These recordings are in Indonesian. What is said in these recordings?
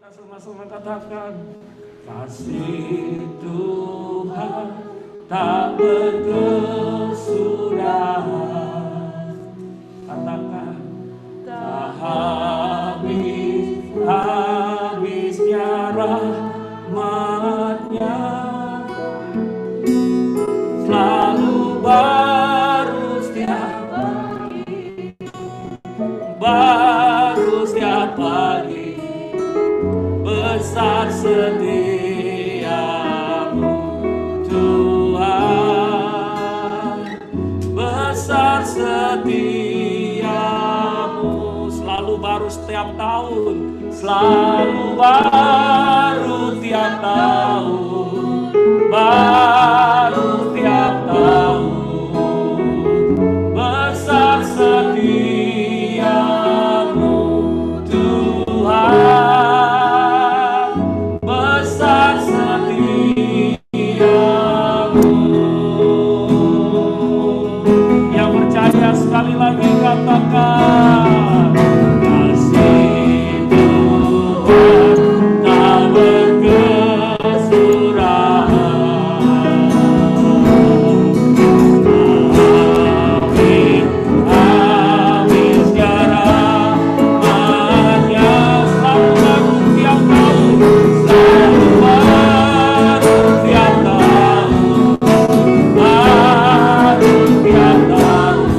Kita sama-sama katakan, kasih Tuhan tak berkesudahan. Katakan, tak habisnya rahmat-Nya, selalu baru setiap pagi, baru setiap pagi. Besar setiamu Tuhan, besar setiamu, selalu baru setiap tahun, selalu baru tiap tahun, baru tiap tahun, besar setiamu Tuhan. Sekali lagi katakan, kasih Tuhan tak berkesudahan, habisnya rahmat-Nya, selalu baru tiap tahun, selalu baru tiap tahun, baru tiap tahun.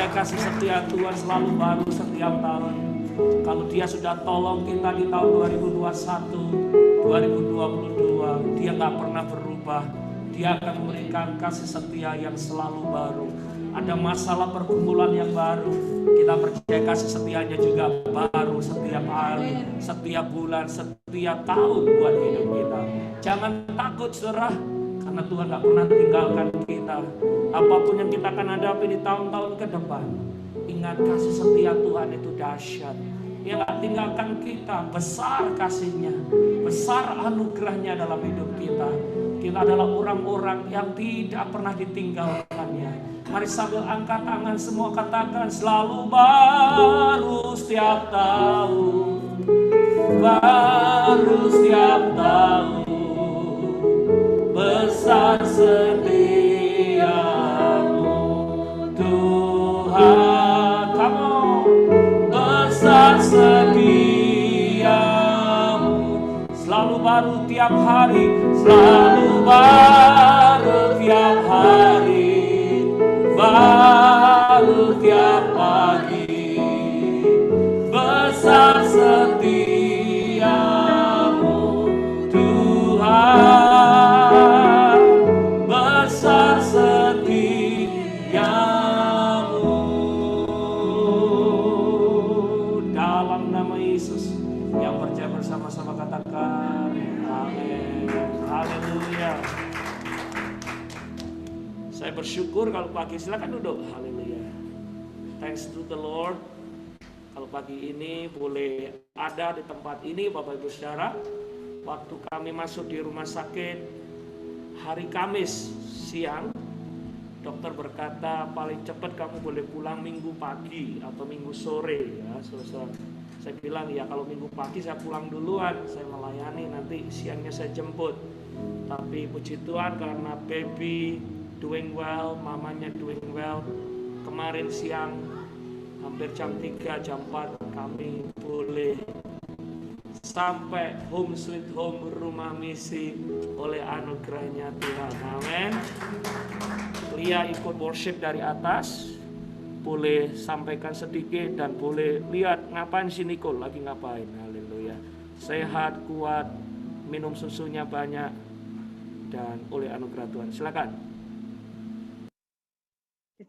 Kasih setia Tuhan selalu baru setiap tahun. Kalau Dia sudah tolong kita di tahun 2021, 2022, Dia gak pernah berubah. Dia akan memberikan kasih setia yang selalu baru. Ada masalah pergumulan yang baru, kita percaya kasih setianya juga baru setiap hari, setiap bulan, setiap tahun buat hidup kita. Jangan takut saudara, karena Tuhan gak pernah tinggalkan kita. Apapun yang kita akan hadapi di tahun-tahun ke depan, ingat kasih setia Tuhan itu dahsyat. Dia gak tinggalkan kita, besar kasih-Nya, besar anugerah-Nya dalam hidup kita. Kita adalah orang-orang yang tidak pernah ditinggalkannya. Mari sambil angkat tangan semua katakan, selalu baru setiap tahun, baru setiap tahun, besar setiamu Tuhan. Kamu besar setiamu, selalu baru tiap hari, selalu baru tiap hari, baru tiap pagi, besar setiamu Tuhan, besar setiamu. Dalam nama Yesus, yang percaya bersama-sama katakan amin. Haleluya. Saya bersyukur kalau pagi, silakan duduk. Haleluya. Thanks to the Lord. Kalau pagi ini boleh ada di tempat ini Bapak Ibu Saudara. Waktu kami masuk di rumah sakit hari Kamis siang, dokter berkata paling cepat kamu boleh pulang Minggu pagi atau Minggu sore ya, saudara. Saya bilang ya kalau Minggu pagi saya pulang duluan, saya melayani, nanti siangnya saya jemput. Tapi puji Tuhan karena baby doing well, mamanya doing well, kemarin siang hampir jam 3, jam 4 kami boleh sampai home sweet home, rumah misi oleh anugerahnya Tuhan. Amin. Lia ikut worship dari atas, boleh sampaikan sedikit dan boleh lihat ngapain si Nicole lagi ngapain. Haleluya. Sehat, kuat, minum susunya banyak dan oleh anugerah Tuhan. Silakan.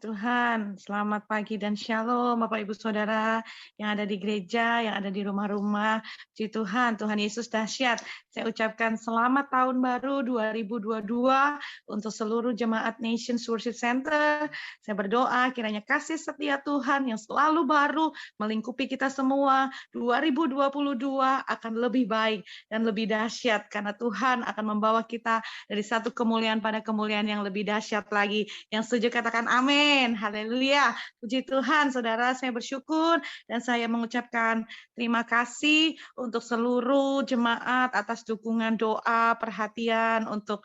Tuhan, selamat pagi dan shalom Bapak Ibu Saudara yang ada di gereja, yang ada di rumah-rumah. Puji Tuhan, Tuhan Yesus dahsyat. Saya ucapkan selamat tahun baru 2022 untuk seluruh jemaat Nations Worship Center. Saya berdoa kiranya kasih setia Tuhan yang selalu baru melingkupi kita semua. 2022 akan lebih baik dan lebih dahsyat karena Tuhan akan membawa kita dari satu kemuliaan pada kemuliaan yang lebih dahsyat lagi. Yang setuju katakan amin. Haleluya. Puji Tuhan, saudara, saya bersyukur dan saya mengucapkan terima kasih untuk seluruh jemaat atas dukungan doa, perhatian untuk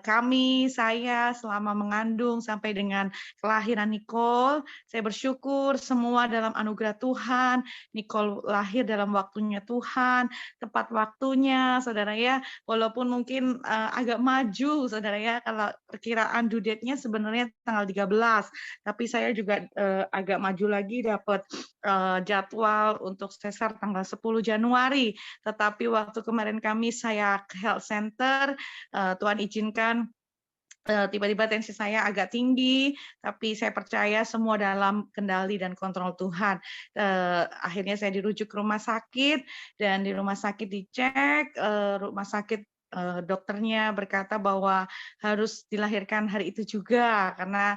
kami, saya selama mengandung sampai dengan kelahiran Nicole. Saya bersyukur semua dalam anugerah Tuhan. Nicole lahir dalam waktunya Tuhan, tepat waktunya, saudara ya. Walaupun mungkin agak maju, saudara ya, kalau perkiraan due date-nya sebenarnya tanggal 13, tapi saya juga agak maju lagi dapat jadwal untuk sesar tanggal 10 Januari. Tetapi waktu kemarin saya ke health center, Tuhan izinkan tiba-tiba tensi saya agak tinggi, tapi saya percaya semua dalam kendali dan kontrol Tuhan. Akhirnya saya dirujuk ke rumah sakit, dan di rumah sakit dicek, rumah sakit dokternya berkata bahwa harus dilahirkan hari itu juga karena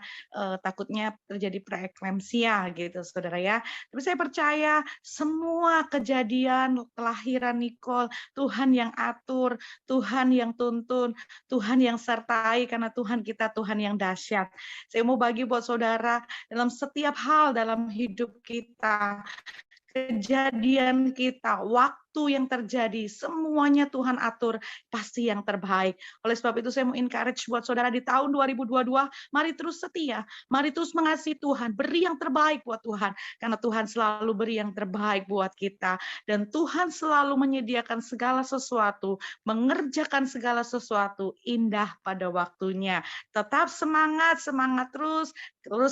takutnya terjadi preeklamsia gitu, saudara ya. Tapi saya percaya semua kejadian kelahiran Nicole Tuhan yang atur, Tuhan yang tuntun, Tuhan yang sertai, karena Tuhan kita Tuhan yang dahsyat. Saya mau bagi buat saudara, dalam setiap hal dalam hidup kita, kejadian kita, waktu yang terjadi, semuanya Tuhan atur pasti yang terbaik. Oleh sebab itu saya mau encourage buat saudara di tahun 2022, mari terus setia, mari terus mengasihi Tuhan, beri yang terbaik buat Tuhan, karena Tuhan selalu beri yang terbaik buat kita, dan Tuhan selalu menyediakan segala sesuatu, mengerjakan segala sesuatu indah pada waktunya. Tetap semangat, semangat terus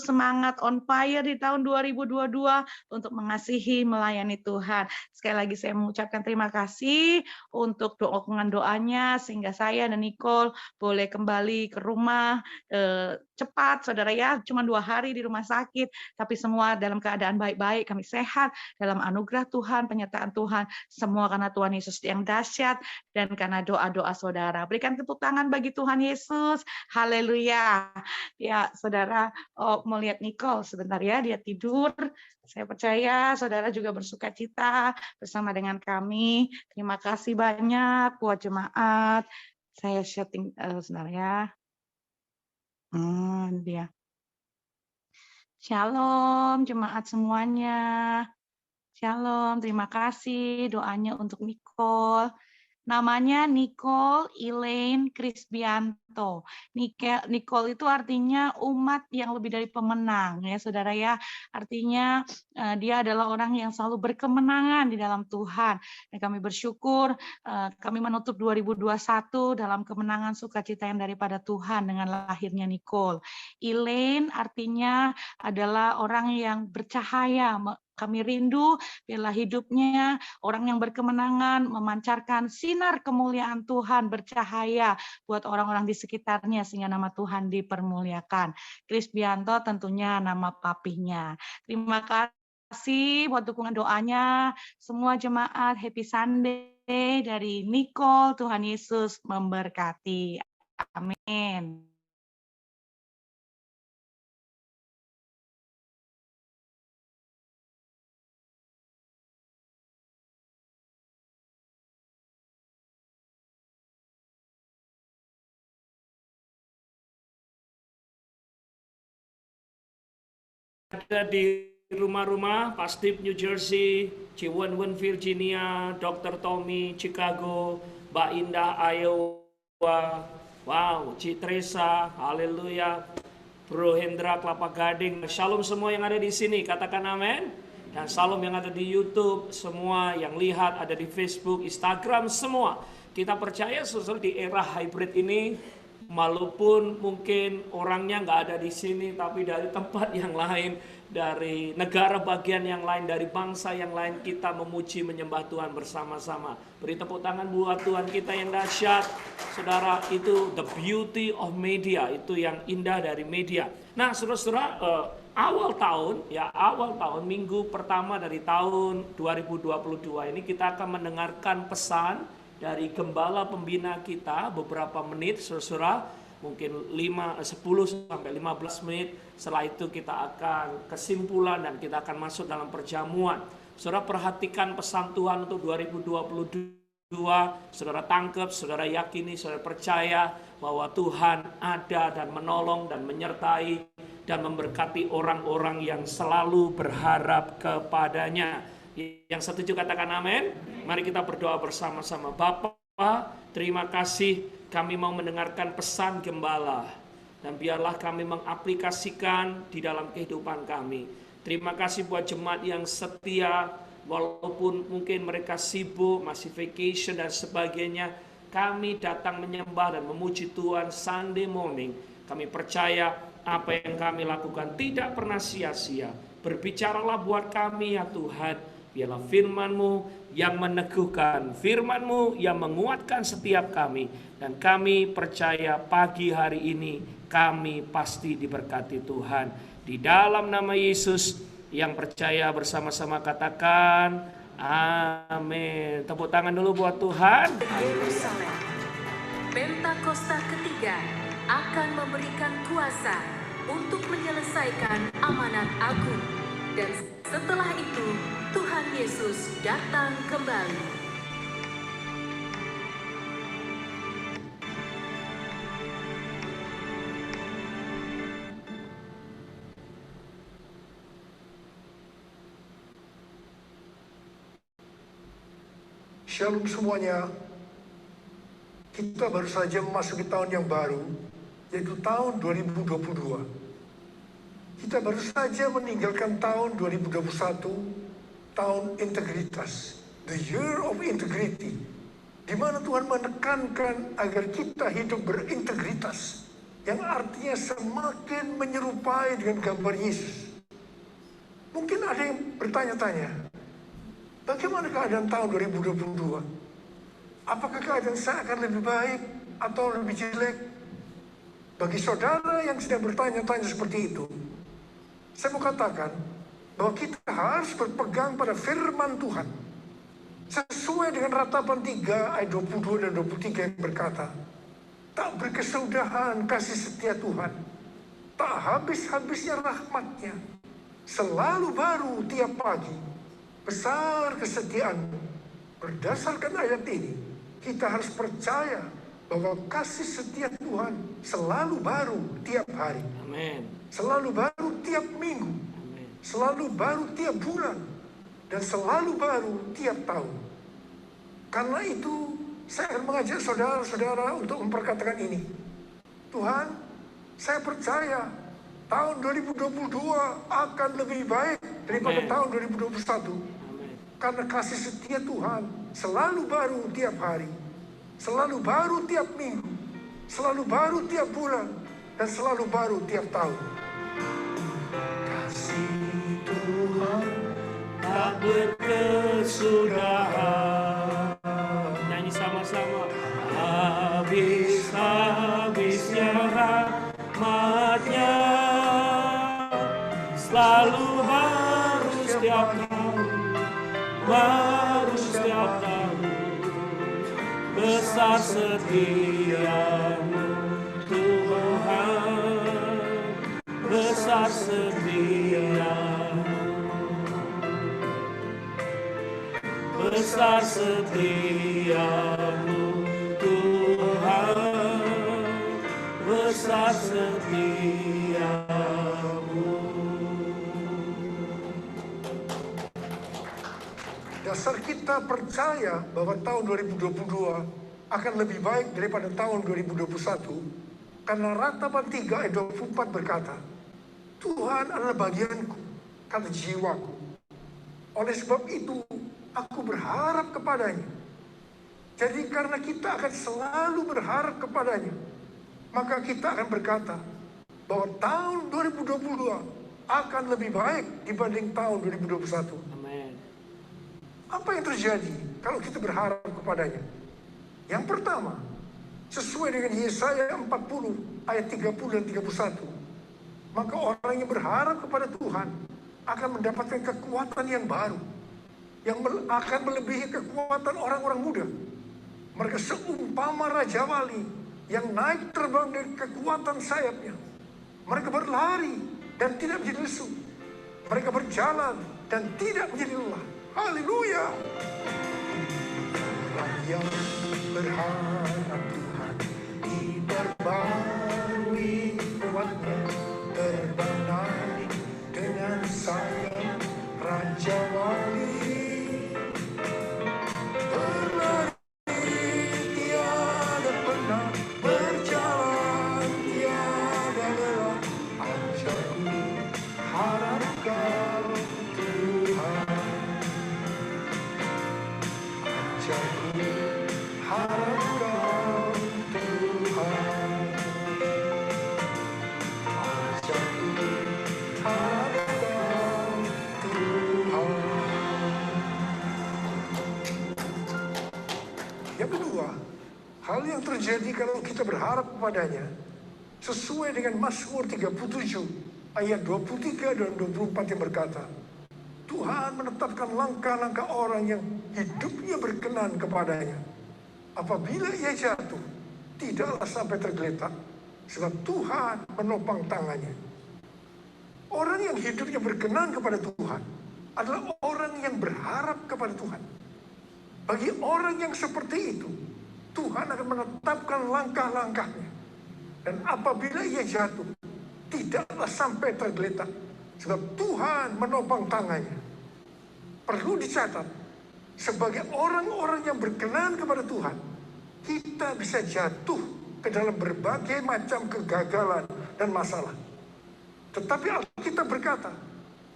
semangat on fire di tahun 2022 untuk mengasihi, melayani Tuhan. Sekali lagi saya mengucapkan terima kasih untuk dukungan doanya sehingga saya dan Nicole boleh kembali ke rumah cepat, saudara ya. Cuma 2 hari di rumah sakit, tapi semua dalam keadaan baik-baik, kami sehat dalam anugerah Tuhan, penyertaan Tuhan, semua karena Tuhan Yesus yang dahsyat dan karena doa-doa saudara. Berikan tepuk tangan bagi Tuhan Yesus. Haleluya. Ya, saudara, melihat Nicole sebentar ya, dia tidur. Saya percaya saudara juga bersuka cita bersama dengan kami. Terima kasih banyak buat jemaat. Saya setting sebentar ya. Dia. Shalom jemaat semuanya. Shalom, terima kasih doanya untuk Nicole. Namanya Nicole Elaine Krisbianto. Nicole itu artinya umat yang lebih dari pemenang, ya saudara ya. Artinya dia adalah orang yang selalu berkemenangan di dalam Tuhan. Dan kami bersyukur kami menutup 2021 dalam kemenangan sukacita yang daripada Tuhan dengan lahirnya Nicole. Elaine artinya adalah orang yang bercahaya. Kami rindu bila hidupnya orang yang berkemenangan, memancarkan sinar kemuliaan Tuhan, bercahaya buat orang-orang di sekitarnya sehingga nama Tuhan dipermuliakan. Krisbianto tentunya nama papinya. Terima kasih buat dukungan doanya. Semua jemaat Happy Sunday dari Nicole. Tuhan Yesus memberkati. Amin. Ada di rumah-rumah, Pak Steve New Jersey, Ciwon Virginia, Dr. Tommy Chicago, Mbak Indah Iowa, wow, Citresa, haleluya, Bro Hendra Kelapa Gading, shalom semua yang ada di sini, katakan amin. Dan shalom yang ada di YouTube, semua yang lihat ada di Facebook, Instagram, semua. Kita percaya saudara di era hybrid ini, walaupun mungkin orangnya nggak ada di sini, tapi dari tempat yang lain, dari negara bagian yang lain, dari bangsa yang lain, kita memuji menyembah Tuhan bersama-sama. Beri tepuk tangan buat Tuhan kita yang dahsyat. saudara, itu the beauty of media, itu yang indah dari media. Nah, saudara-saudara, awal tahun minggu pertama dari tahun 2022 ini kita akan mendengarkan pesan dari gembala pembina kita beberapa menit, saudara-saudara, mungkin 10 sampai 15 menit. Setelah itu kita akan kesimpulan dan kita akan masuk dalam perjamuan. Saudara, perhatikan pesan Tuhan untuk 2022. Saudara tangkap, saudara yakini, saudara percaya bahwa Tuhan ada dan menolong dan menyertai dan memberkati orang-orang yang selalu berharap kepadanya. Yang setuju katakan amin. Mari kita berdoa bersama-sama. Bapa, terima kasih kami mau mendengarkan pesan gembala, dan biarlah kami mengaplikasikan di dalam kehidupan kami. Terima kasih buat jemaat yang setia, walaupun mungkin mereka sibuk, masih vacation dan sebagainya, kami datang menyembah dan memuji Tuhan Sunday morning. Kami percaya apa yang kami lakukan tidak pernah sia-sia. Berbicaralah buat kami ya Tuhan. Biarlah firman-Mu yang meneguhkan, firman-Mu yang menguatkan setiap kami. Dan kami percaya pagi hari ini kami pasti diberkati Tuhan. Di dalam nama Yesus, yang percaya bersama-sama katakan amin. Tepuk tangan dulu buat Tuhan. Yerusalem, Pentakosta ketiga akan memberikan kuasa untuk menyelesaikan amanat agung. Dan setelah itu Tuhan Yesus datang kembali. Shalom semuanya. Kita baru saja memasuki tahun yang baru, yaitu tahun 2022. Kita baru saja meninggalkan tahun 2021, tahun integritas, the year of integrity, di mana Tuhan menekankan agar kita hidup berintegritas, yang artinya semakin menyerupai dengan gambar Yesus. Mungkin ada yang bertanya-tanya, bagaimana keadaan tahun 2022? Apakah keadaan saya akan lebih baik atau lebih jelek? Bagi saudara yang sedang bertanya-tanya seperti itu, saya mau katakan bahwa kita harus berpegang pada firman Tuhan. Sesuai dengan Ratapan 3 ayat 22 dan 23 yang berkata, tak berkesudahan kasih setia Tuhan, tak habis-habisnya rahmatnya, selalu baru tiap pagi, besar kesetiaanmu. Berdasarkan ayat ini, kita harus percaya bahwa kasih setia Tuhan selalu baru tiap hari. Amin. Selalu baru tiap minggu. Amin. Selalu baru tiap bulan. Dan selalu baru tiap tahun. Karena itu, saya akan mengajak saudara-saudara untuk memperkatakan ini. Tuhan, saya percaya tahun 2022 akan lebih baik daripada tahun 2021. Karena kasih setia Tuhan selalu baru tiap hari, selalu baru tiap minggu, selalu baru tiap bulan, dan selalu baru tiap tahun. Kasih Tuhan Tak berkesudahan. Nyanyi sama-sama. Habis-habisnya rahmatnya, selalu baru setiap tahun, baru setiap tahun. Besar setiamu Tuhan, besar setiamu, besar setiamu Tuhan, besar setiamu. Dasar kita percaya bahwa tahun 2022 akan lebih baik daripada tahun 2021 karena Ratapan 3 ayat 24 berkata, Tuhan adalah bagianku, kata jiwaku. Oleh sebab itu, aku berharap kepadanya. Jadi karena kita akan selalu berharap kepadanya, maka kita akan berkata bahwa tahun 2022 akan lebih baik dibanding tahun 2021. Amin. Apa yang terjadi kalau kita berharap kepadanya? Yang pertama, Sesuai dengan Yesaya 40 ayat 30 dan 31. Maka orang yang berharap kepada Tuhan akan mendapatkan kekuatan yang baru, yang akan melebihi kekuatan orang-orang muda. Mereka seumpama Raja Wali yang naik terbang dari kekuatan sayapnya. Mereka berlari dan tidak menjadi lesu. Mereka berjalan dan tidak menjadi lelah. Haleluya. Orang yang berharap Tuhan diperbarui kuatnya, terbang naik dengan sayap Raja Wali. Berlari tiada pernah, berjalan tiada lelah. Ajarku harap Kau Tuhan. Ajarku harap Kau Tuhan. Ajarku harap Kau Tuhan. Yang kedua, hal yang terjadi kalau kita berharap kepadanya sesuai dengan Mazmur 37 ayat 23 dan 24 yang berkata, Tuhan menetapkan langkah-langkah orang yang hidupnya berkenan kepadanya. Apabila ia jatuh, tidaklah sampai tergeletak, sebab Tuhan menopang tangannya. Orang yang hidupnya berkenan kepada Tuhan adalah orang yang berharap kepada Tuhan. Bagi orang yang seperti itu, Tuhan akan menetapkan langkah-langkahnya. Dan apabila ia jatuh, tidaklah sampai tergeletak, sebab Tuhan menopang tangannya. Perlu dicatat, sebagai orang-orang yang berkenan kepada Tuhan, kita bisa jatuh ke dalam berbagai macam kegagalan dan masalah. Tetapi Alkitab berkata,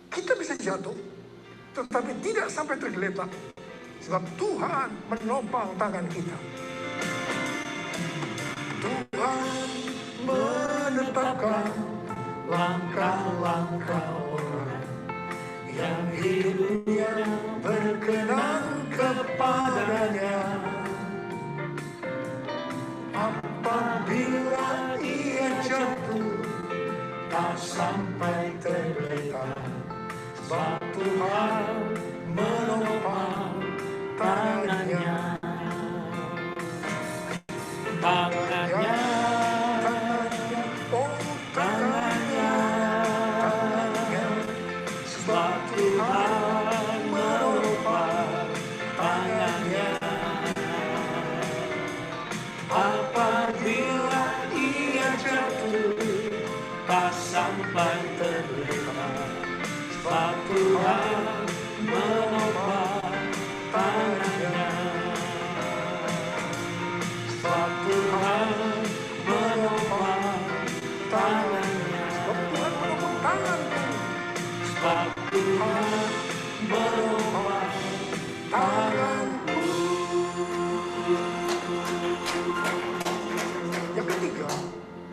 kita bisa jatuh, tetapi tidak sampai tergeletak, sebab Tuhan menopang tangan kita. Tuhan menetapkan langkah-langkah orang yang hidupnya berkenan kepadanya. Apabila ia jatuh, tak sampai tergeletak, sebab Tuhan menopang tangannya. Tangannya, Oh tangannya, sebab Tuhan menopang tangannya. Apabila ia jatuh, tak sampai tergeletak, sebab Tuhan menopang tangannya. Sebab Tuhan menopang tangannya. sebab Tuhan menopang tanganku. Sebab Tuhan menopang tanganku. Yang ketiga,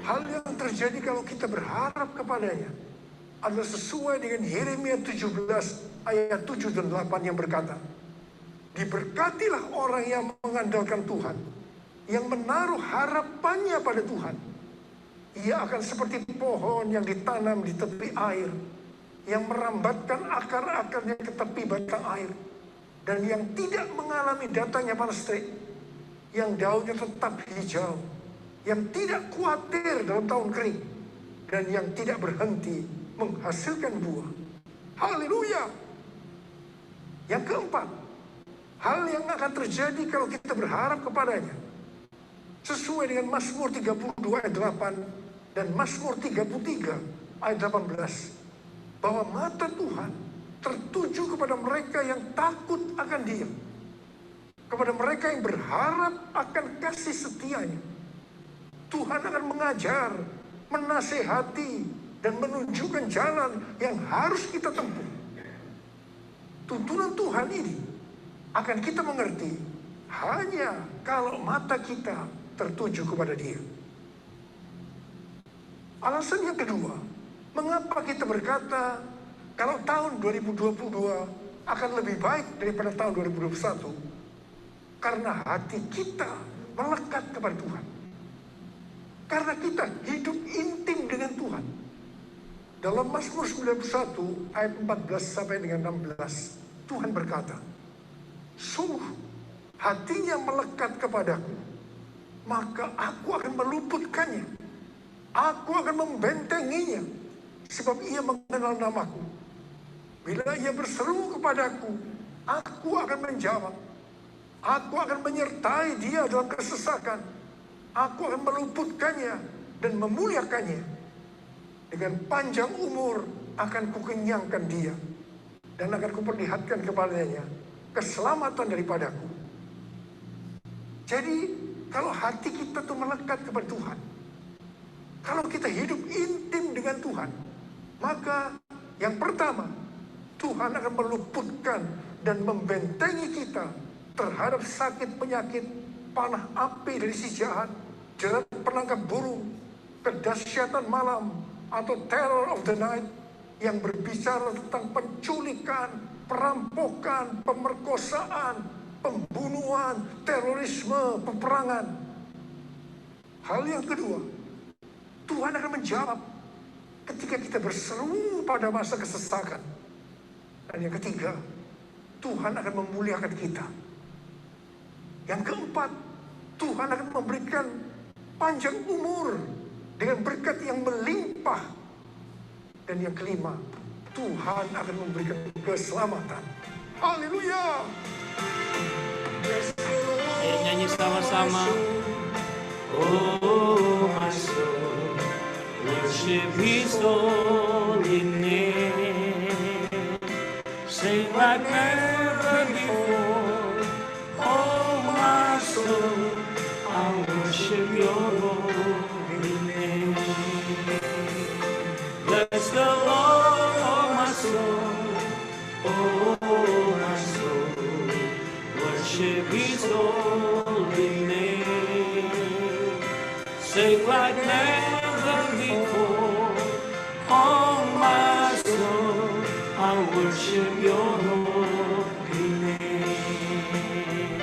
hal yang terjadi kalau kita berharap kepadanya adalah sesuai dengan Yeremia 17 ayat 7 dan 8 yang berkata, diberkatilah orang yang mengandalkan Tuhan, yang menaruh harapannya pada Tuhan. Ia akan seperti pohon yang ditanam di tepi air, yang merambatkan akar-akarnya ke tepi batang air, dan yang tidak mengalami datangnya panas terik, yang daunnya tetap hijau, yang tidak khawatir dalam tahun kering, dan yang tidak berhenti menghasilkan buah. Haleluya. Yang keempat, hal yang akan terjadi kalau kita berharap kepadanya sesuai dengan Mazmur 32 ayat 8 dan Mazmur 33 ayat 18, bahwa mata Tuhan tertuju kepada mereka yang takut akan Dia, kepada mereka yang berharap akan kasih setianya. Tuhan akan mengajar, menasehati, dan menunjukkan jalan yang harus kita tempuh. Tuntunan Tuhan ini akan kita mengerti hanya kalau mata kita tertuju kepada Dia. Alasan yang kedua, mengapa kita berkata kalau tahun 2022 akan lebih baik daripada tahun 2021? Karena hati kita melekat kepada Tuhan. Karena kita hidup intim dengan Tuhan. Dalam Mazmur 91 ayat 14 sampai dengan 16, Tuhan berkata, sungguh hatinya melekat kepadaku, maka aku akan meluputkannya. Aku akan membentenginya, sebab ia mengenal namaku. Bila ia berseru kepadaku, aku akan menjawab. Aku akan menyertai dia dalam kesesakan. Aku akan meluputkannya dan memuliakannya. Dengan panjang umur akan kukenyangkan dia, dan akan kuperlihatkan kepadanya keselamatan daripadaku. Jadi kalau hati kita tuh melekat kepada Tuhan, kalau kita hidup intim dengan Tuhan, maka yang pertama, Tuhan akan meluputkan dan membentengi kita terhadap sakit penyakit, panah api dari si jahat, jerat penangkap burung, kedahsyatan malam, atau terror of the night yang berbicara tentang penculikan, perampokan, pemerkosaan, pembunuhan, terorisme, peperangan. Hal yang kedua, Tuhan akan menjawab ketika kita berseru pada masa kesesakan. Dan yang ketiga, Tuhan akan memuliakan kita. Yang keempat, Tuhan akan memberikan panjang umur dengan berkat yang melimpah. Dan yang kelima, Tuhan akan memberikan keselamatan. Haleluya! Ayo nyanyi sama-sama. Oh my soul, worship His holy name. Sing like never before. Oh my soul, I worship Your holy name. Bless the Lord, oh my soul. Oh my soul, worship His holy name. Sing like never before. Oh my soul, I worship Your holy name.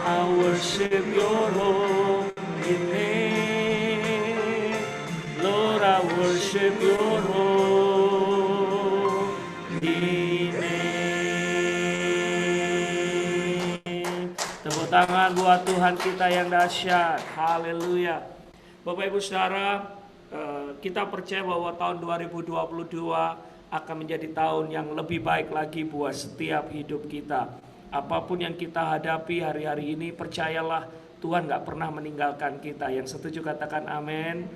I worship Your holy name. Lord, I worship Your holy name. Tepuk tangan buat Tuhan kita yang dahsyat. Haleluya. Bapak Ibu Saudara, kita percaya bahwa tahun 2022 akan menjadi tahun yang lebih baik lagi buat setiap hidup kita. Apapun yang kita hadapi hari-hari ini, percayalah Tuhan gak pernah meninggalkan kita. Yang setuju katakan amin.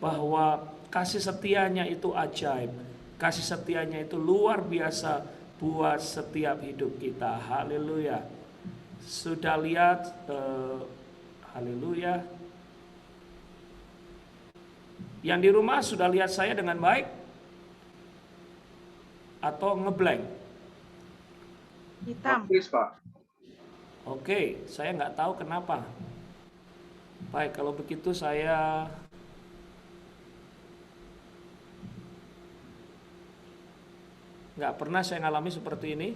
Bahwa kasih setianya itu ajaib, kasih setianya itu luar biasa buat setiap hidup kita. Haleluya. Sudah lihat, haleluya. Yang di rumah sudah lihat saya dengan baik atau ngeblank? Hitam. Oke, saya nggak tahu kenapa. Baik, kalau begitu saya nggak pernah saya ngalami seperti ini.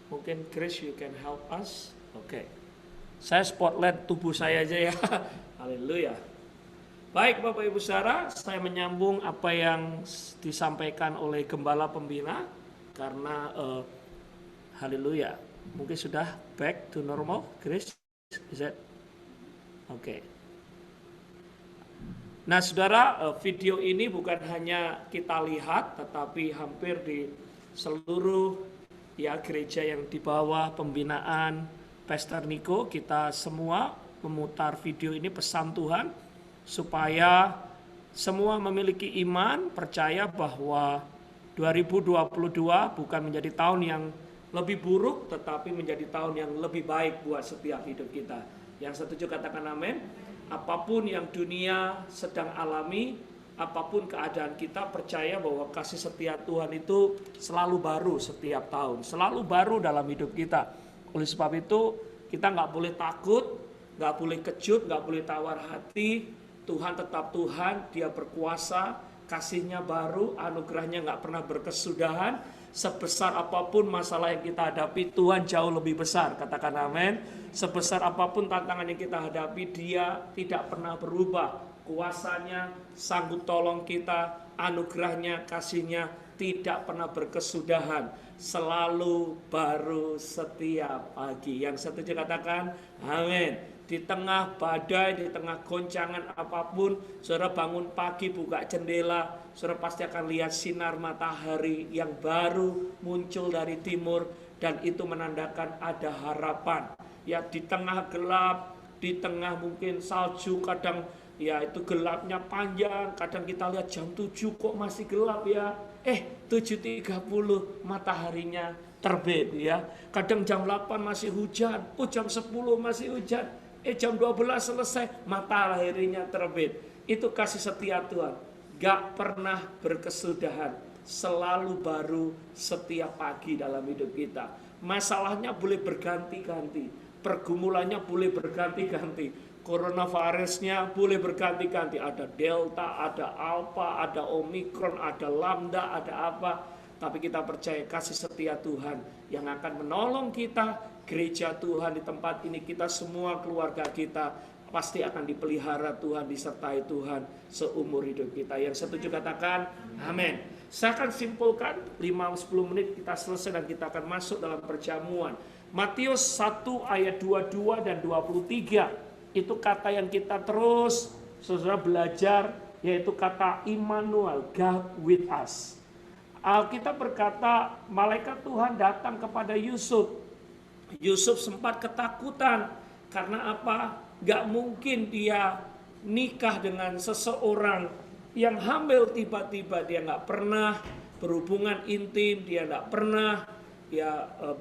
Mungkin Chris, you can help us. Oke. Saya spotlight tubuh saya aja ya. Haleluya. Baik Bapak Ibu Saudara, saya menyambung apa yang disampaikan oleh Gembala Pembina. Karena haleluya. Mungkin sudah back to normal, Chris? Is that? Oke. Nah saudara, video ini bukan hanya kita lihat, tetapi hampir di seluruh ya gereja yang di bawah pembinaan Pastor Niko, kita semua memutar video ini, pesan Tuhan supaya semua memiliki iman, percaya bahwa 2022 bukan menjadi tahun yang lebih buruk, tetapi menjadi tahun yang lebih baik buat setiap hidup kita. Yang setuju katakan amin. Apapun yang dunia sedang alami, apapun keadaan kita, percaya bahwa kasih setia Tuhan itu selalu baru setiap tahun, selalu baru dalam hidup kita. Oleh sebab itu kita nggak boleh takut, nggak boleh kejut, nggak boleh tawar hati. Tuhan tetap Tuhan, Dia berkuasa, kasihnya baru, anugerahnya nggak pernah berkesudahan. Sebesar apapun masalah yang kita hadapi, Tuhan jauh lebih besar, katakan amin. Sebesar apapun tantangan yang kita hadapi, Dia tidak pernah berubah. kuasanya, sanggup tolong kita, anugerahnya, kasihnya tidak pernah berkesudahan, selalu baru setiap pagi. Yang setuju katakan amin. Di tengah badai, di tengah goncangan apapun, saudara bangun pagi buka jendela, saudara pasti akan lihat sinar matahari yang baru muncul dari timur, dan itu menandakan ada harapan. Ya, di tengah gelap, di tengah mungkin salju, kadang ya itu gelapnya panjang, kadang kita lihat jam 7 kok masih gelap ya. 7.30 mataharinya terbit ya. Kadang jam 8 masih hujan, jam 10 masih hujan. Jam 12 selesai, mataharinya terbit. Itu kasih setia Tuhan. Gak pernah berkesudahan. Selalu baru setiap pagi dalam hidup kita. Masalahnya boleh berganti-ganti. Pergumulannya boleh berganti-ganti. Coronavirusnya boleh berganti-ganti. Ada Delta, ada Alpha, ada Omicron, ada Lambda, ada apa. Tapi kita percaya kasih setia Tuhan yang akan menolong kita. Gereja Tuhan di tempat ini, kita semua keluarga kita pasti akan dipelihara Tuhan, disertai Tuhan seumur hidup kita. Yang setuju katakan amin. Saya akan simpulkan 5-10 menit kita selesai dan kita akan masuk dalam perjamuan. Matius 1 ayat 22 dan 23. Itu kata yang kita terus saudara belajar, yaitu kata Immanuel, God with us. Alkitab berkata malaikat Tuhan datang kepada Yusuf. Yusuf sempat ketakutan karena apa? Gak mungkin dia nikah dengan seseorang yang hamil tiba-tiba. Dia gak pernah berhubungan intim, dia gak pernah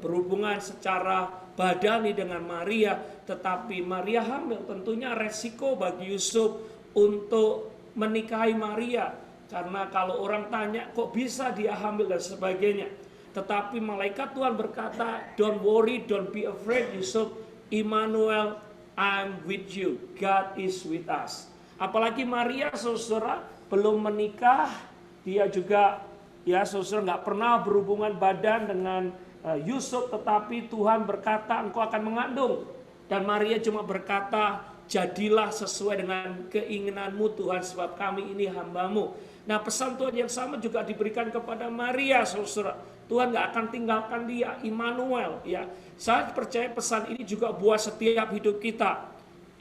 berhubungan secara badani dengan Maria. Tetapi Maria hamil, tentunya resiko bagi Yusuf untuk menikahi Maria. Karena kalau orang tanya kok bisa dia hamil dan sebagainya. Tetapi malaikat Tuhan berkata, don't worry, don't be afraid Yusuf, Immanuel, I'm with you, God is with us. Apalagi Maria saudara belum menikah, dia juga ya saudara gak pernah berhubungan badan dengan Yusuf, tetapi Tuhan berkata engkau akan mengandung. Dan Maria cuma berkata, jadilah sesuai dengan keinginanmu Tuhan, sebab kami ini hambamu. Nah, pesan Tuhan yang sama juga diberikan kepada Maria saudara. Tuhan gak akan tinggalkan dia, Immanuel ya. Saya percaya pesan ini juga buat setiap hidup kita.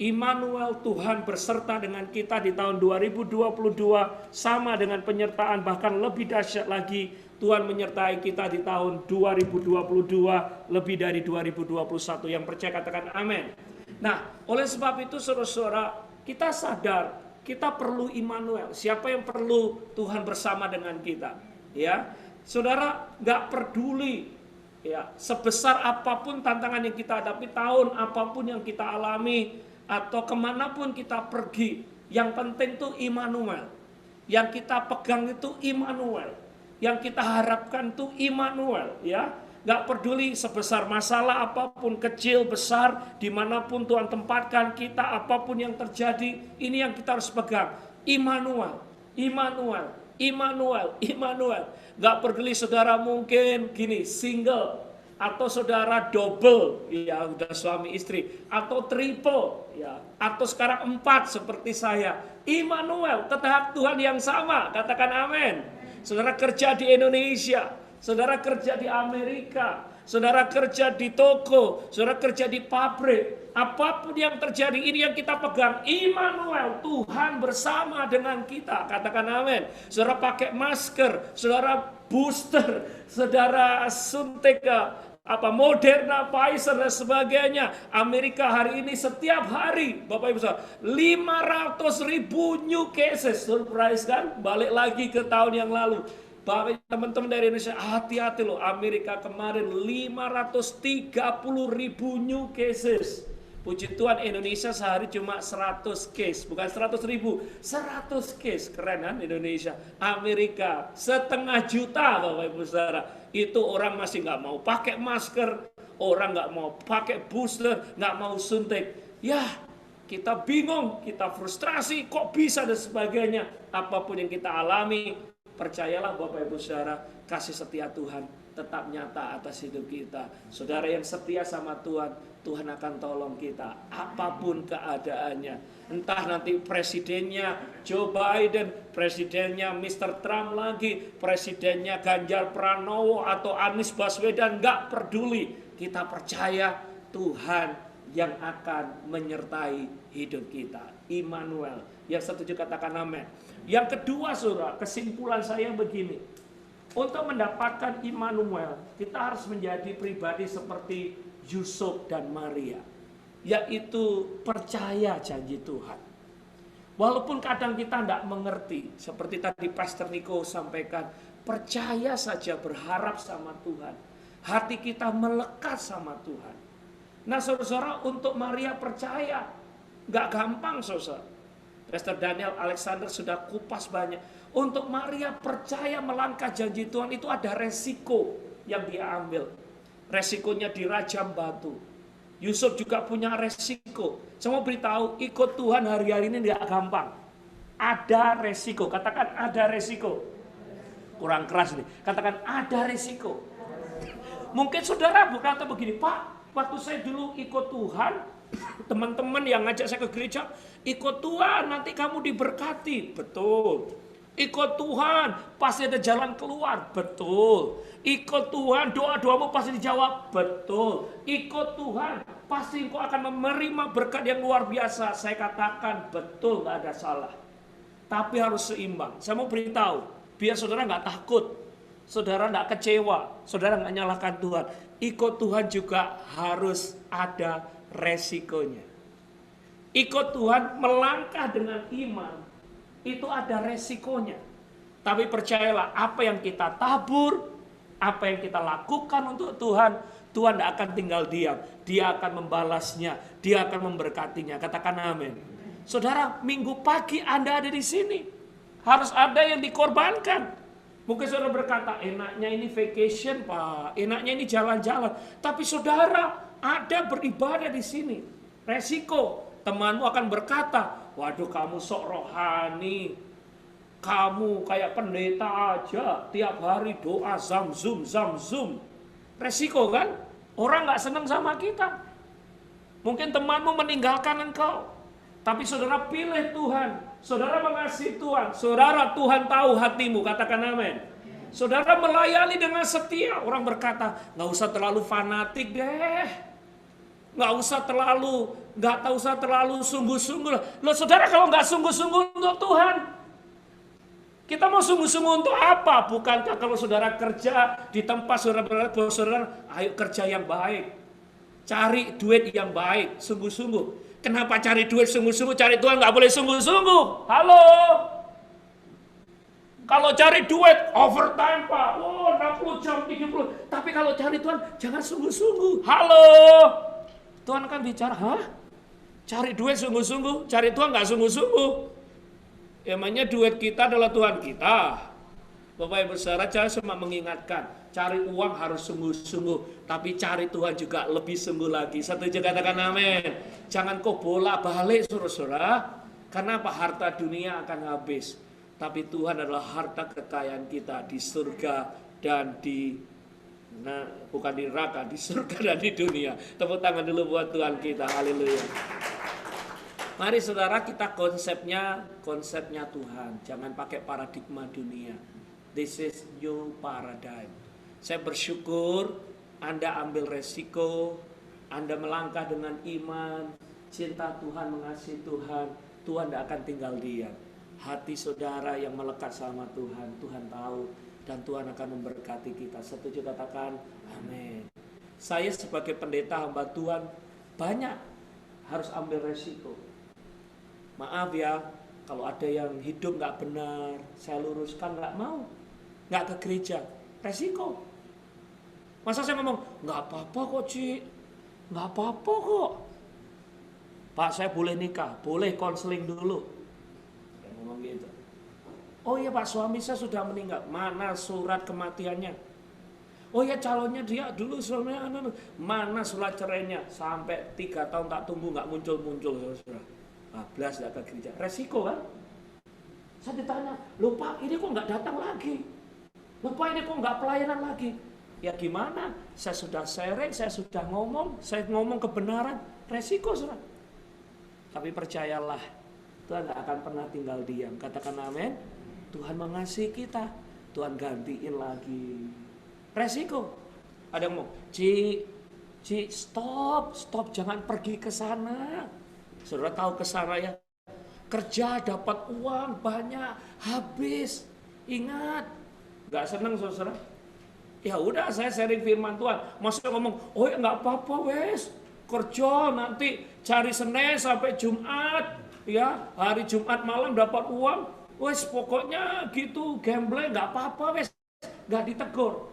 Immanuel, Tuhan berserta dengan kita di tahun 2022, sama dengan penyertaan bahkan lebih dahsyat lagi, Tuhan menyertai kita di tahun 2022 lebih dari 2021. Yang percaya katakan amin. Nah, oleh sebab itu saudara-saudara, kita sadar kita perlu Immanuel. Siapa yang perlu Tuhan bersama dengan kita? Ya, saudara, gak peduli ya sebesar apapun tantangan yang kita hadapi, tahun apapun yang kita alami, atau kemanapun kita pergi, yang penting tuh Immanuel. Yang kita pegang itu Immanuel. Yang kita harapkan tuh Immanuel ya. Gak peduli sebesar masalah apapun, kecil, besar, dimanapun Tuhan tempatkan kita, apapun yang terjadi, ini yang kita harus pegang. Immanuel, Immanuel, Immanuel, Immanuel. Gak peduli saudara mungkin gini, single, atau saudara double, ya udah suami istri, atau triple, ya, atau sekarang 4 seperti saya. Immanuel, tetap Tuhan yang sama, katakan amin. Saudara kerja di Indonesia, saudara kerja di Amerika, saudara kerja di toko, saudara kerja di pabrik, apapun yang terjadi, ini yang kita pegang. Immanuel, Tuhan bersama dengan kita, katakan amin. Saudara pakai masker, saudara booster, saudara suntik Moderna, Pfizer dan sebagainya. Amerika hari ini setiap hari, Bapak Ibu Saudara, 500.000 new cases. Surprise kan? Balik lagi ke tahun yang lalu. Bapak teman-teman dari Indonesia, hati-hati loh. Amerika kemarin 530.000 new cases. Puji Tuhan, Indonesia sehari cuma 100 case, bukan 100.000, 100 case. Keren kan Indonesia? Amerika 500.000 Bapak Ibu Saudara. Itu orang masih nggak mau pakai masker, orang nggak mau pakai booster, nggak mau suntik. Ya, kita bingung, kita frustrasi, kok bisa dan sebagainya. Apapun yang kita alami, percayalah Bapak Ibu Saudara, kasih setia Tuhan tetap nyata atas hidup kita. Saudara yang setia sama Tuhan, Tuhan akan tolong kita apapun keadaannya. Entah nanti presidennya Joe Biden, presidennya Mr. Trump lagi, presidennya Ganjar Pranowo atau Anies Baswedan, gak peduli. Kita percaya Tuhan yang akan menyertai hidup kita. Immanuel. Yang setuju katakan amin. Yang kedua saudara, kesimpulan saya begini. Untuk mendapatkan Immanuel, kita harus menjadi pribadi seperti Yusuf dan Maria. Yaitu percaya janji Tuhan. Walaupun kadang kita tidak mengerti. Seperti tadi Pastor Niko sampaikan. Percaya saja, berharap sama Tuhan. Hati kita melekat sama Tuhan. Nah saudara, untuk Maria percaya. Gak gampang saudara. Pastor Daniel Alexander sudah kupas banyak. Untuk Maria percaya melangkah janji Tuhan itu ada resiko yang dia ambil. Resikonya dirajam batu. Yusuf juga punya resiko. Saya mau beritahu, ikut Tuhan hari-hari ini gak gampang. Ada resiko. Katakan ada resiko. Kurang keras nih. Katakan ada resiko. Mungkin saudara berkata begini, Pak, waktu saya dulu ikut Tuhan, teman-teman yang ngajak saya ke gereja, ikut Tuhan nanti kamu diberkati. Betul. Ikut Tuhan pasti ada jalan keluar. Betul. Ikut Tuhan doa-doamu pasti dijawab. Betul. Ikut Tuhan pasti engkau akan menerima berkat yang luar biasa. Saya katakan betul, gak ada salah. Tapi harus seimbang. Saya mau beritahu, biar saudara gak takut, saudara gak kecewa, saudara gak nyalahkan Tuhan. Ikut Tuhan juga harus ada resikonya. Ikut Tuhan melangkah dengan iman, itu ada resikonya. Tapi percayalah, apa yang kita tabur, apa yang kita lakukan untuk Tuhan, Tuhan tidak akan tinggal diam. Dia akan membalasnya, Dia akan memberkatinya. Katakan amin. Saudara, minggu pagi Anda ada di sini. Harus ada yang dikorbankan. Mungkin saudara berkata, enaknya ini vacation Pak, enaknya ini jalan-jalan. Tapi saudara, ada beribadah di sini. Resiko, temanmu akan berkata, waduh kamu sok rohani. Kamu kayak pendeta aja, tiap hari doa zamzum. Resiko kan? Orang gak senang sama kita. Mungkin temanmu meninggalkan engkau. Tapi saudara pilih Tuhan. Saudara mengasihi Tuhan. Saudara, Tuhan tahu hatimu. Katakan amin. Saudara melayani dengan setia. Orang berkata, gak usah terlalu fanatik deh. Gak usah terlalu sungguh-sungguh. Loh saudara, kalau gak sungguh-sungguh untuk Tuhan, kita mau sungguh-sungguh untuk apa? Bukankah kalau saudara kerja di tempat saudara, ayo kerja yang baik. Cari duit yang baik, sungguh-sungguh. Kenapa cari duit sungguh-sungguh? Cari Tuhan nggak boleh sungguh-sungguh. Halo? Kalau cari duit, overtime Pak. Oh, 60 jam, 30. Tapi kalau cari Tuhan, jangan sungguh-sungguh. Halo? Tuhan akan bicara, hah? Cari duit sungguh-sungguh, cari Tuhan nggak sungguh-sungguh. Emangnya duit kita adalah Tuhan kita. Bapak Ibu saudara, saya cuma mengingatkan, cari uang harus sungguh-sungguh, tapi cari Tuhan juga lebih sungguh lagi. Setuju katakan amin. Jangan kau bolak-balik saudara-saudara. Karena apa? Harta dunia akan habis. Tapi Tuhan adalah harta kekayaan kita di surga dan di bukan di neraka, di surga dan di dunia. Tepuk tangan dulu buat Tuhan kita. Haleluya. Mari saudara, kita konsepnya Tuhan. Jangan pakai paradigma dunia. This is new paradigm. Saya bersyukur Anda ambil resiko, Anda melangkah dengan iman, cinta Tuhan, mengasihi Tuhan. Tuhan tidak akan tinggal diam. Hati saudara yang melekat sama Tuhan, Tuhan tahu, dan Tuhan akan memberkati kita. Setuju katakan amin. Saya sebagai pendeta hamba Tuhan banyak harus ambil resiko. Maaf ya, kalau ada yang hidup gak benar, saya luruskan, gak mau. Gak ke gereja, resiko. Masa saya ngomong, gak apa-apa kok Ci, gak apa-apa kok. Pak, saya boleh nikah, boleh konseling dulu. Saya ngomong gitu. Oh iya Pak, suami saya sudah meninggal. Mana surat kematiannya? Oh ya calonnya dia dulu suaminya, mana surat cerainya? Sampai 3 tahun tak tunggu gak muncul-muncul. 12 gak ke gereja, resiko kan? Saya ditanya, loh Pak ini kok gak datang lagi? Loh Pak ini kok gak pelayanan lagi? Ya gimana? Saya sudah sharing, saya sudah ngomong, saya ngomong kebenaran, resiko saudara. Tapi percayalah, Tuhan gak akan pernah tinggal diam. Katakan amin. Tuhan mengasihi kita, Tuhan gantiin lagi. Resiko. Ada yang mau, Ci, stop, jangan pergi ke sana. Saudara tahu ke sana ya, kerja dapat uang banyak, habis. Ingat, gak seneng saudara. Ya udah, saya sharing firman Tuhan. Maksudnya ngomong, oh ya nggak apa-apa wes, kerja nanti cari Senin sampai Jumat, ya hari Jumat malam dapat uang, wes pokoknya gitu, gambling nggak apa-apa wes, nggak ditegur.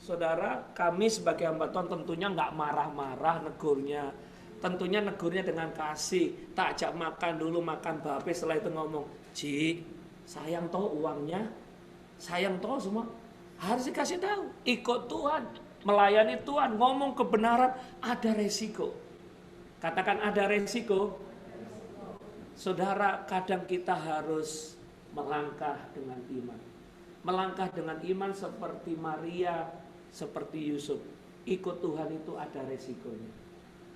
Saudara, kami sebagai hamba Tuhan tentunya nggak marah-marah negurnya, tentunya negurnya dengan kasih. Tak ajak makan dulu, makan bape, setelah itu ngomong, Ci, sayang toh uangnya, sayang toh semua. Harus dikasih tahu, ikut Tuhan, melayani Tuhan, ngomong kebenaran, ada resiko. Katakan ada resiko. Saudara, kadang kita harus melangkah dengan iman. Melangkah dengan iman seperti Maria, seperti Yusuf. Ikut Tuhan itu ada resikonya.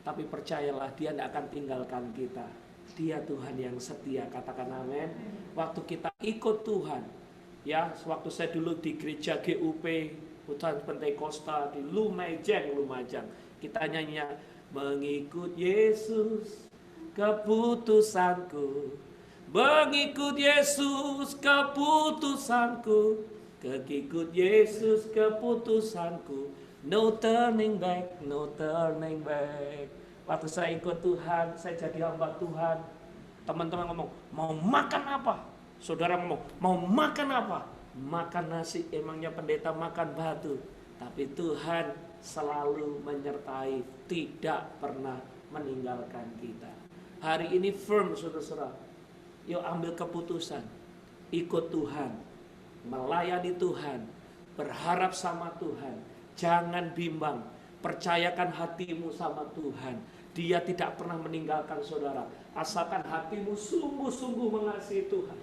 Tapi percayalah, Dia tidak akan tinggalkan kita. Dia Tuhan yang setia, katakan amin. Waktu kita ikut Tuhan, ya, waktu saya dulu di gereja GUP Hutan Pentakosta di Lumajang, kita nyanyi mengikut Yesus keputusanku, mengikut Yesus keputusanku, mengikut Yesus keputusanku, no turning back, no turning back. Waktu saya ikut Tuhan, saya jadi hamba Tuhan, teman-teman ngomong, mau makan apa? Saudara ngomong, mau makan apa? Makan nasi, emangnya pendeta makan batu. Tapi Tuhan selalu menyertai, tidak pernah meninggalkan kita. Hari ini firm saudara-saudara. Yuk ambil keputusan, ikut Tuhan, melayani Tuhan, berharap sama Tuhan. Jangan bimbang, percayakan hatimu sama Tuhan. Dia tidak pernah meninggalkan saudara. Asalkan hatimu sungguh-sungguh mengasihi Tuhan.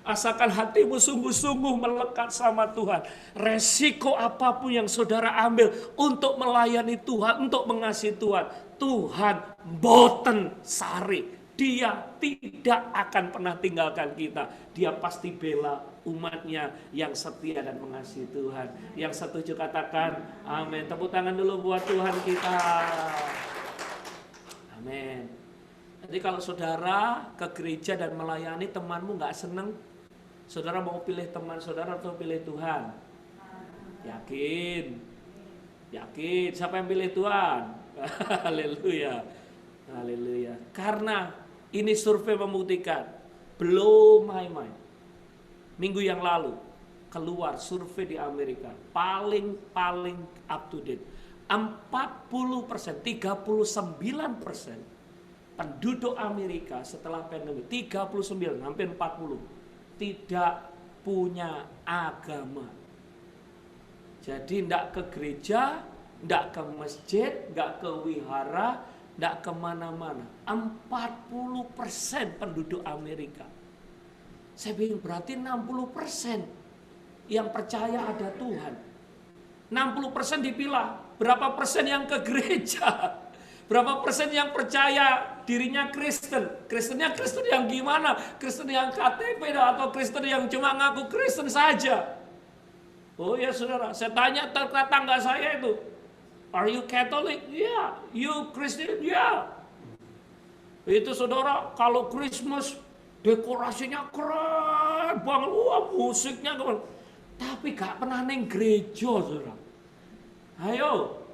Asalkan hatimu sungguh-sungguh melekat sama Tuhan. Resiko apapun yang saudara ambil untuk melayani Tuhan, untuk mengasihi Tuhan, Tuhan boten sari. Dia tidak akan pernah tinggalkan kita. Dia pasti bela umatnya yang setia dan mengasihi Tuhan. Yang setuju katakan amin. Tepuk tangan dulu buat Tuhan kita. Amin. Jadi kalau saudara ke gereja dan melayani, temanmu gak seneng, saudara mau pilih teman saudara atau pilih Tuhan? Yakin? Yakin? Siapa yang pilih Tuhan? Haleluya. Haleluya. Karena ini survei membuktikan, blow my mind. Minggu yang lalu keluar survei di Amerika, paling up to date. 40%, 39% penduduk Amerika setelah pandemi, 39, hampir 40, tidak punya agama. Jadi tidak ke gereja, tidak ke masjid, tidak ke wihara, tidak kemana-mana. 40% penduduk Amerika. Saya bingung, berarti 60% yang percaya ada Tuhan. 60% dipilah, berapa persen yang ke gereja? Berapa persen yang percaya dirinya Kristen? Kristennya Kristen yang gimana? Kristen yang KTP atau Kristen yang cuma ngaku Kristen saja? Oh ya saudara, saya tanya tetangga saya itu, are you Catholic? Yeah. You Christian? Yeah. Itu saudara, kalau Christmas dekorasinya keren banget, wah musiknya keren. Tapi gak pernah neng gereja saudara. Ayo.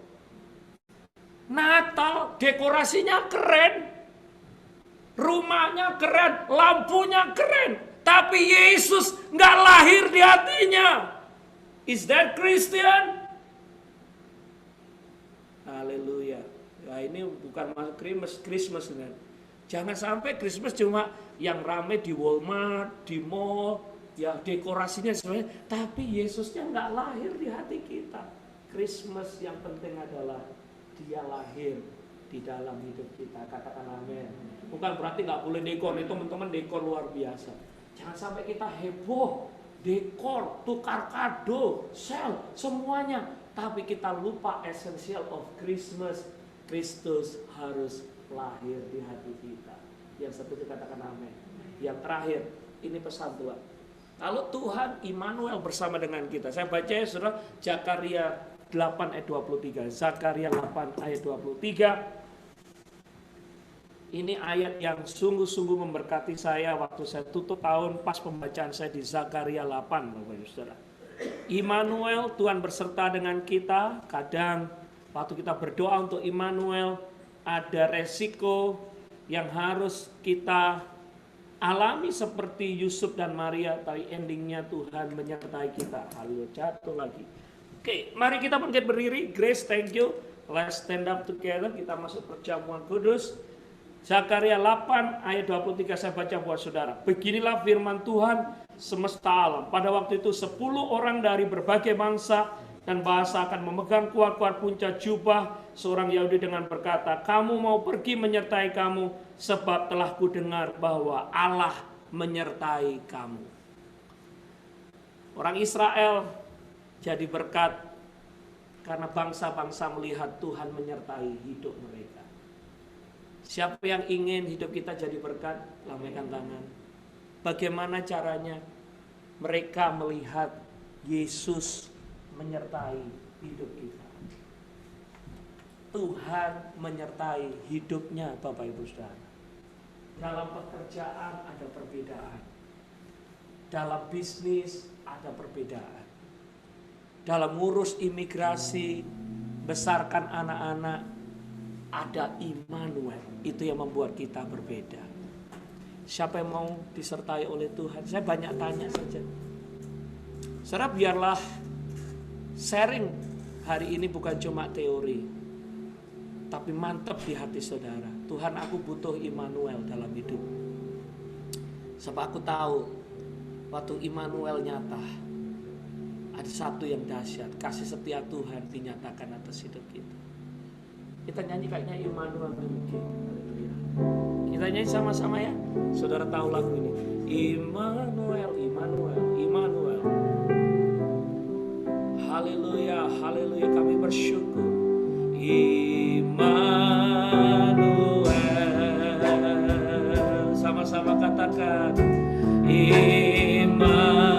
Natal dekorasinya keren, rumahnya keren, lampunya keren, tapi Yesus nggak lahir di hatinya. Is that Christian? Haleluya. Ya ini bukan Christmas kan. Jangan sampai Christmas cuma yang rame di Walmart, di mall, ya dekorasinya sebenarnya, tapi Yesusnya nggak lahir di hati kita. Christmas yang penting adalah Dia lahir di dalam hidup kita. Katakan amin. Bukan berarti nggak boleh dekor. Itu teman-teman dekor luar biasa. Jangan sampai kita heboh dekor, tukar kado, sel, semuanya. Tapi kita lupa essential of Christmas. Kristus harus lahir di hati kita. Yang setuju katakan amin. Yang terakhir, ini pesan Tuhan. Kalau Tuhan Immanuel bersama dengan kita. Saya baca ya saudara, Zakaria 8 ayat 23. Zakaria 8 ayat 23. Ini ayat yang sungguh-sungguh memberkati saya waktu saya tutup tahun pas pembacaan saya di Zakaria 8, Bapak Ibu Saudara. Immanuel, Tuhan berserta dengan kita. Kadang waktu kita berdoa untuk Immanuel, ada resiko yang harus kita alami seperti Yusuf dan Maria, tapi endingnya Tuhan menyertai kita. Haleluya, jatuh lagi. Oke, mari kita bangkit berdiri. Grace, thank you. Let's stand up together. Kita masuk perjamuan kudus. Zakaria 8 ayat 23 saya baca buat saudara. Beginilah firman Tuhan semesta alam. Pada waktu itu 10 orang dari berbagai bangsa dan bahasa akan memegang kuat-kuat puncak jubah seorang Yahudi dengan berkata, kamu mau pergi menyertai kamu, sebab telah kudengar bahwa Allah menyertai kamu. Orang Israel jadi berkat karena bangsa-bangsa melihat Tuhan menyertai hidup mereka. Siapa yang ingin hidup kita jadi berkat, lambaikan tangan. Bagaimana caranya? Mereka melihat Yesus menyertai hidup kita. Tuhan menyertai hidupnya Bapak Ibu Saudara. Dalam pekerjaan ada perbedaan. Dalam bisnis ada perbedaan. Dalam ngurus imigrasi, besarkan anak-anak, ada Immanuel. Itu yang membuat kita berbeda. Siapa yang mau disertai oleh Tuhan? Saya banyak tanya saja. Saudara, biarlah sharing hari ini bukan cuma teori, tapi mantap di hati saudara. Tuhan, aku butuh Immanuel dalam hidup. Sebab aku tahu waktu Immanuel nyata, ada satu yang dahsyat, kasih setia Tuhan dinyatakan atas hidup kita. Kita nyanyi kayaknya Immanuel demikian. Kita nyanyi sama-sama ya. Saudara tahu lagu ini. Immanuel, Immanuel, Immanuel. Haleluya, haleluya, kami bersyukur. Immanuel. Sama-sama katakan. Immanuel.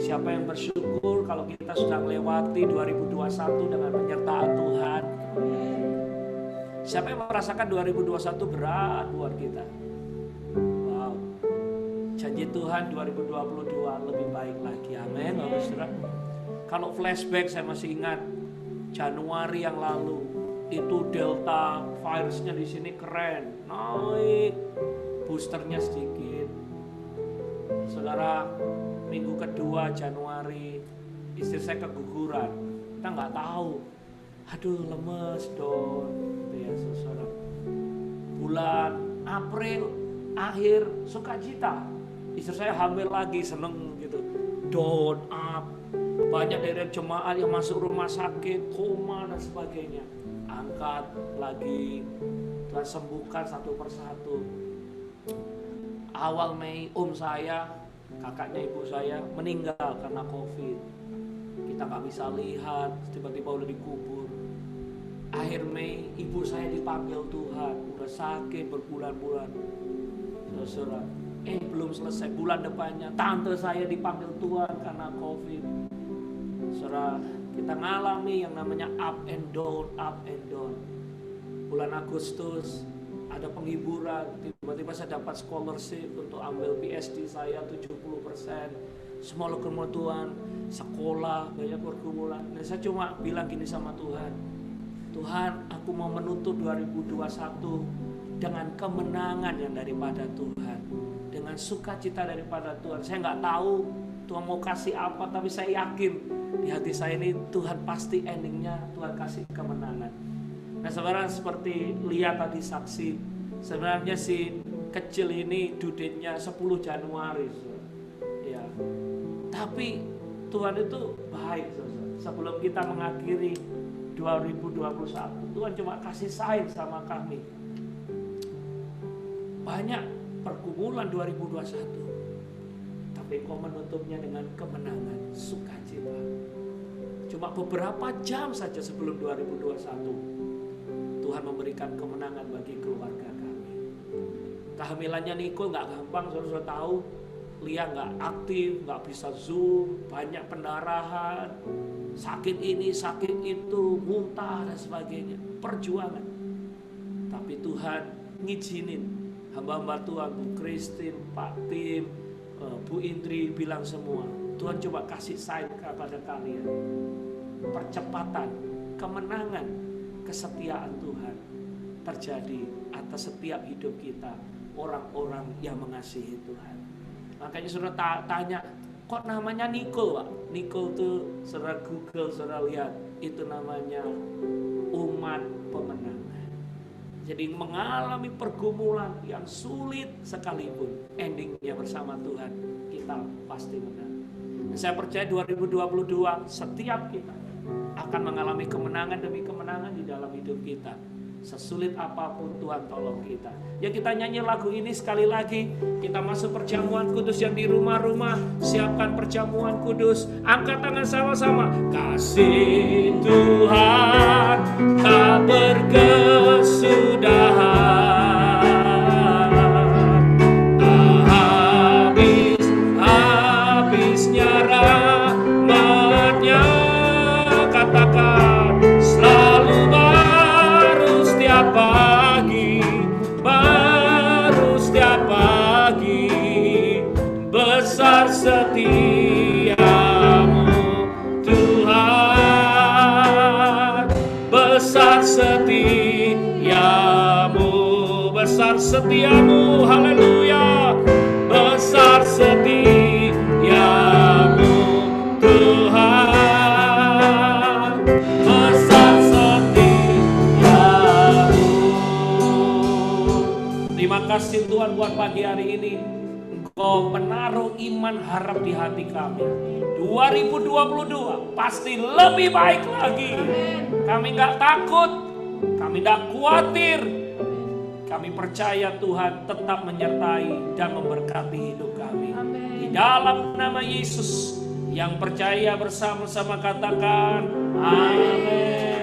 Siapa yang bersyukur kalau kita sudah melewati 2021 dengan penyertaan Tuhan? Siapa yang merasakan 2021 berat buat kita? Wow. Janji Tuhan 2022 lebih baik lagi. Amin. Kalau flashback saya masih ingat Januari yang lalu itu Delta virusnya di sini keren, naik, boosternya sedikit. Saudara, minggu kedua Januari istri saya keguguran. Kita nggak tahu. Aduh, lemes dong. Ya, saudara. Bulan April akhir sukacita. Istri saya hamil lagi, seneng gitu. Down up. Banyak dari jemaat yang masuk rumah sakit, koma dan sebagainya. Angkat lagi, Tuhan sembuhkan satu persatu. Awal Mei saya, kakaknya ibu saya meninggal karena COVID. Kita gak bisa lihat, tiba-tiba udah dikubur. Akhir Mei ibu saya dipanggil Tuhan, udah sakit berbulan-bulan. Saudara, belum selesai, bulan depannya tante saya dipanggil Tuhan karena COVID. Saudara, kita ngalami yang namanya up and down. Bulan Agustus ada penghiburan, tiba-tiba saya dapat scholarship untuk ambil PhD saya 70%. Semua kemudian sekolah, banyak pergumulan. Dan saya cuma bilang gini sama Tuhan, Tuhan, aku mau menutup 2021 dengan kemenangan yang daripada Tuhan, dengan sukacita daripada Tuhan. Saya nggak tahu Tuhan mau kasih apa, tapi saya yakin di hati saya ini Tuhan pasti endingnya Tuhan kasih kemenangan. Nah saudara, seperti lihat tadi saksi, sebenarnya si kecil ini due date-nya 10 Januari ya. Tapi Tuhan itu baik saudara. Sebelum kita mengakhiri 2021, Tuhan cuma kasih sayang sama kami. Banyak pergumulan 2021, tapi Engkau menutupnya dengan kemenangan, sukacita. Cuma beberapa jam saja sebelum 2021, Tuhan memberikan kemenangan bagi keluarga kami. Kehamilannya Nicole gak gampang, saudara tahu. Lia gak aktif, gak bisa Zoom, banyak pendarahan, sakit ini, sakit itu, muntah dan sebagainya. Perjuangan. Tapi Tuhan ngizinin hamba-hamba Tuhan, Bu Christine, Pak Tim, Bu Indri bilang semua, Tuhan coba kasih sign kepada kalian. Percepatan, kemenangan, kesetiaan Tuhan terjadi atas setiap hidup kita, orang-orang yang mengasihi Tuhan. Makanya saudara tanya, kok namanya Nicole Pak? Nicole tuh saudara Google, saudara lihat, itu namanya umat pemenang. Jadi mengalami pergumulan yang sulit sekalipun, endingnya bersama Tuhan kita pasti menang. Dan saya percaya 2022 setiap kita akan mengalami kemenangan demi kemenangan di dalam hidup kita. Sesulit apapun Tuhan tolong kita. Ya kita nyanyi lagu ini sekali lagi. Kita masuk perjamuan kudus yang di rumah-rumah. Siapkan perjamuan kudus. Angkat tangan sama-sama. Kasih Tuhan tak berkesudahan, tak habis-habisnya rahmat-Nya. Katakan selalu baru setiap pagi, baru setiap pagi, besar setiamu Tuhan, besar setiamu, besar setiamu, haleluya, besar setiamu Tuhan. Terima kasih Tuhan buat pagi hari ini. Engkau menaruh iman harap di hati kami. 2022 pasti lebih baik lagi. Kami gak takut, kami gak khawatir. Kami percaya Tuhan tetap menyertai dan memberkati hidup kami. Di dalam nama Yesus, yang percaya bersama-sama katakan amin.